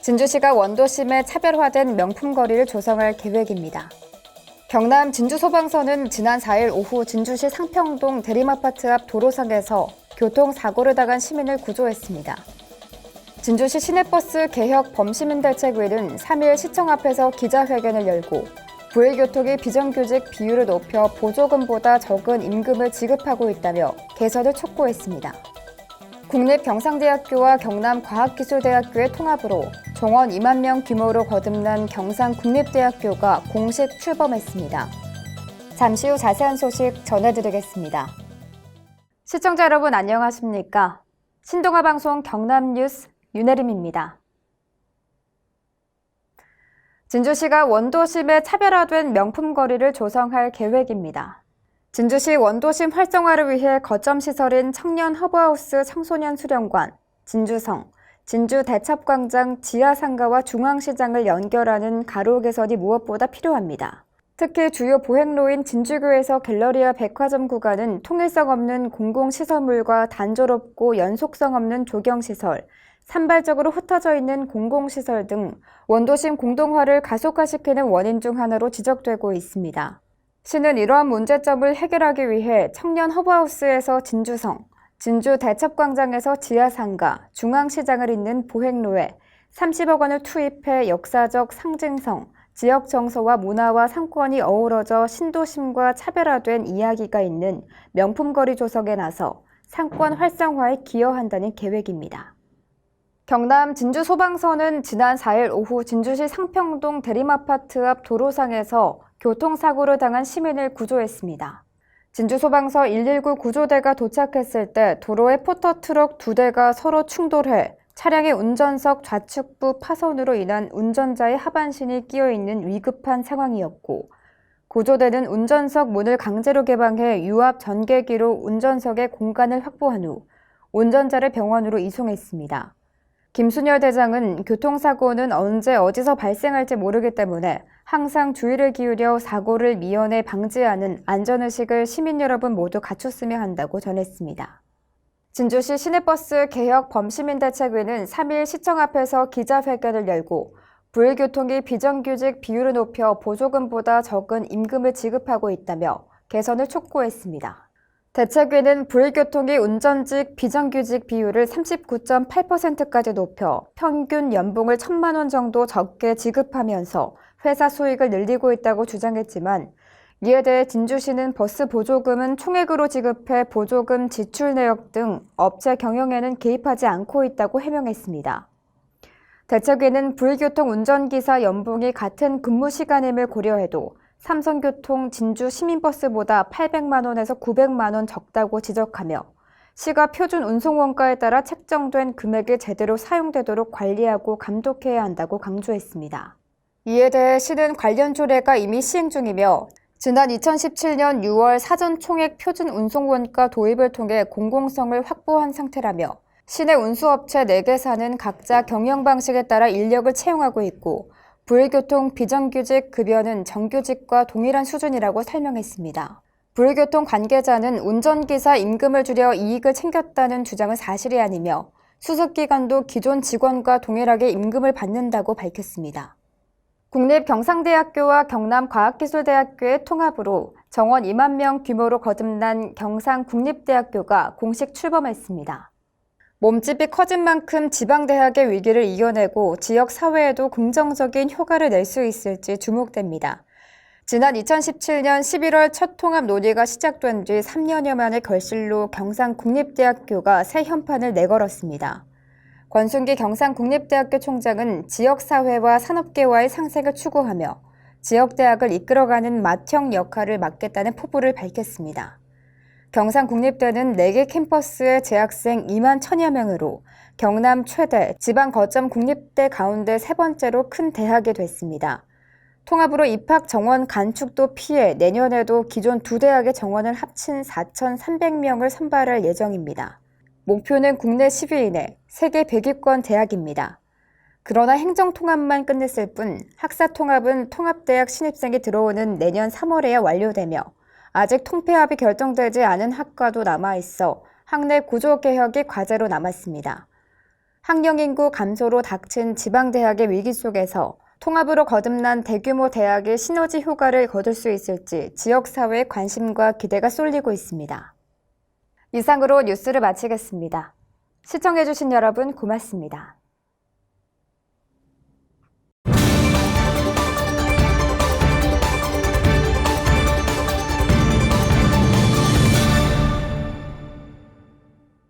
진주시가 원도심에 차별화된 명품거리를 조성할 계획입니다. 경남 진주소방서는 지난 4일 오후 진주시 상평동 대림아파트 앞 도로상에서 교통사고를 당한 시민을 구조했습니다. 진주시 시내버스 개혁 범시민대책위는 3일 시청 앞에서 기자회견을 열고 부의교통의 비정규직 비율을 높여 보조금보다 적은 임금을 지급하고 있다며 개선을 촉구했습니다. 국립경상대학교와 경남과학기술대학교의 통합으로 정원 2만 명 규모로 거듭난 경상국립대학교가 공식 출범했습니다. 잠시 후 자세한 소식 전해드리겠습니다. 시청자 여러분 안녕하십니까? 신동아방송 경남뉴스 윤혜림입니다. 진주시가 원도심에 차별화된 명품거리를 조성할 계획입니다. 진주시 원도심 활성화를 위해 거점 시설인 청년 허브하우스 청소년 수련관, 진주성, 진주대첩광장 지하상가와 중앙시장을 연결하는 가로 개선이 무엇보다 필요합니다. 특히 주요 보행로인 진주교에서 갤러리아 백화점 구간은 통일성 없는 공공시설물과 단조롭고 연속성 없는 조경시설, 산발적으로 흩어져 있는 공공시설 등 원도심 공동화를 가속화시키는 원인 중 하나로 지적되고 있습니다. 시는 이러한 문제점을 해결하기 위해 청년 허브하우스에서 진주성, 진주대첩광장에서 지하상가, 중앙시장을 잇는 보행로에 30억 원을 투입해 역사적 상징성, 지역 정서와 문화와 상권이 어우러져 신도심과 차별화된 이야기가 있는 명품거리 조성에 나서 상권 활성화에 기여한다는 계획입니다. 경남 진주소방서는 지난 4일 오후 진주시 상평동 대림아파트 앞 도로상에서 교통사고를 당한 시민을 구조했습니다. 진주소방서 119 구조대가 도착했을 때 도로에 포터트럭 2대가 서로 충돌해 차량의 운전석 좌측부 파손으로 인한 운전자의 하반신이 끼어있는 위급한 상황이었고, 구조대는 운전석 문을 강제로 개방해 유압 전개기로 운전석에 공간을 확보한 후 운전자를 병원으로 이송했습니다. 김순열 대장은 교통사고는 언제 어디서 발생할지 모르기 때문에 항상 주의를 기울여 사고를 미연에 방지하는 안전의식을 시민 여러분 모두 갖췄으면 한다고 전했습니다. 진주시 시내버스 개혁 범시민대책위는 3일 시청 앞에서 기자회견을 열고 부의교통이 비정규직 비율을 높여 보조금보다 적은 임금을 지급하고 있다며 개선을 촉구했습니다. 대책위는 부의교통이 운전직 비정규직 비율을 39.8%까지 높여 평균 연봉을 1,000만 원 정도 적게 지급하면서 회사 수익을 늘리고 있다고 주장했지만, 이에 대해 진주시는 버스 보조금은 총액으로 지급해 보조금 지출 내역 등 업체 경영에는 개입하지 않고 있다고 해명했습니다. 대책위는 부의교통 운전기사 연봉이 같은 근무 시간임을 고려해도 삼성교통 진주 시민버스보다 800만 원에서 900만 원 적다고 지적하며 시가 표준 운송 원가에 따라 책정된 금액이 제대로 사용되도록 관리하고 감독해야 한다고 강조했습니다. 이에 대해 시는 관련 조례가 이미 시행 중이며 지난 2017년 6월 사전 총액 표준 운송 원가 도입을 통해 공공성을 확보한 상태라며 시내 운수업체 4개사는 각자 경영 방식에 따라 인력을 채용하고 있고 부의교통 비정규직 급여는 정규직과 동일한 수준이라고 설명했습니다. 부의교통 관계자는 운전기사 임금을 줄여 이익을 챙겼다는 주장은 사실이 아니며 수습기간도 기존 직원과 동일하게 임금을 받는다고 밝혔습니다. 국립경상대학교와 경남과학기술대학교의 통합으로 정원 2만 명 규모로 거듭난 경상국립대학교가 공식 출범했습니다. 몸집이 커진 만큼 지방대학의 위기를 이겨내고 지역사회에도 긍정적인 효과를 낼 수 있을지 주목됩니다. 지난 2017년 11월 첫 통합 논의가 시작된 뒤 3년여 만의 결실로 경상국립대학교가 새 현판을 내걸었습니다. 권순기 경상국립대학교 총장은 지역사회와 산업계와의 상생을 추구하며 지역대학을 이끌어가는 맏형 역할을 맡겠다는 포부를 밝혔습니다. 경상국립대는 4개 캠퍼스의 재학생 2만 1,000여 명으로 경남 최대, 지방 거점 국립대 가운데 세 번째로 큰 대학이 됐습니다. 통합으로 입학 정원 간축도 피해 내년에도 기존 2대학의 정원을 합친 4,300명을 선발할 예정입니다. 목표는 국내 10위 이내, 세계 100위권 대학입니다. 그러나 행정통합만 끝냈을 뿐 학사통합은 통합대학 신입생이 들어오는 내년 3월에야 완료되며 아직 통폐합이 결정되지 않은 학과도 남아있어 학내 구조개혁이 과제로 남았습니다. 학령 인구 감소로 닥친 지방대학의 위기 속에서 통합으로 거듭난 대규모 대학이 시너지 효과를 거둘 수 있을지 지역사회의 관심과 기대가 쏠리고 있습니다. 이상으로 뉴스를 마치겠습니다. 시청해주신 여러분 고맙습니다.